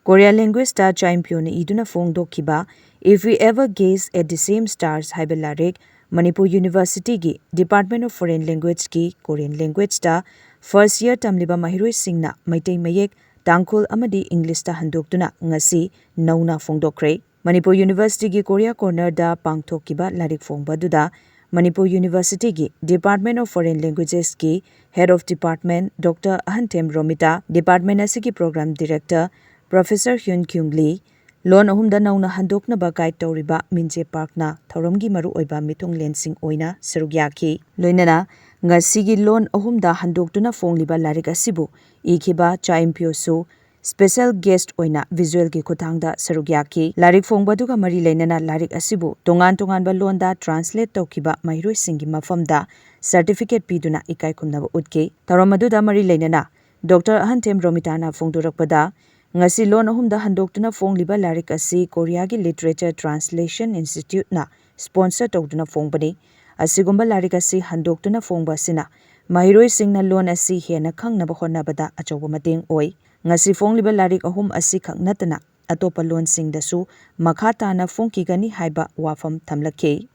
Korea language ta Chaimpyo na iduna fongdokkiba If We Ever Gaze at the Same Stars haiba larik Manipur University gi Department of Foreign Language ki Korean language ta first year tamliba mahiroi singna Maitai Mayek Tangkhul amadi English ta handoktuna ngasi nauna fongdokre. Manipur University gi Korea Corner da pangthokkiba larik fongba duda Manipur University gi Department of Foreign Languages ki Head of Department Dr. Ahanthem Romita, Department asigi Program Director Professor Hyun Kyung Lee, Lon ahumda nauna handoknaba guide tawriba Minje Parkna thauramgi maru oiba mithung lensing oina saruk yaki. Loinana ngasigi lon ahumda handoktuna fongliba larik asibu ikhiba Chaimpyo su special guest oina visual gi khutangda saruk yaki. Larik fongbaduga mari leinana larik asibu tongan tonganba londa translate tawkiba mahiroi singi mafamda certificate piduna ikai khumnaba utke. Thauramaduda mari leinana Dr. Ahanthem Romitana fongdorakpada ngasi lon ahumda handoktuna fongliba larik asi Korea gi Literature Translation Institute na sponsor tawduna fongbani. Asigumba larik asi handoktuna fongba sina mahiroi singna lon asi hena khangnaba honnabada achoba mateng oi. Ngasi fongliba larik ahum asi khaknatana atopa lon singdasu makha tana fongkigani haiba wafam thamlakhe.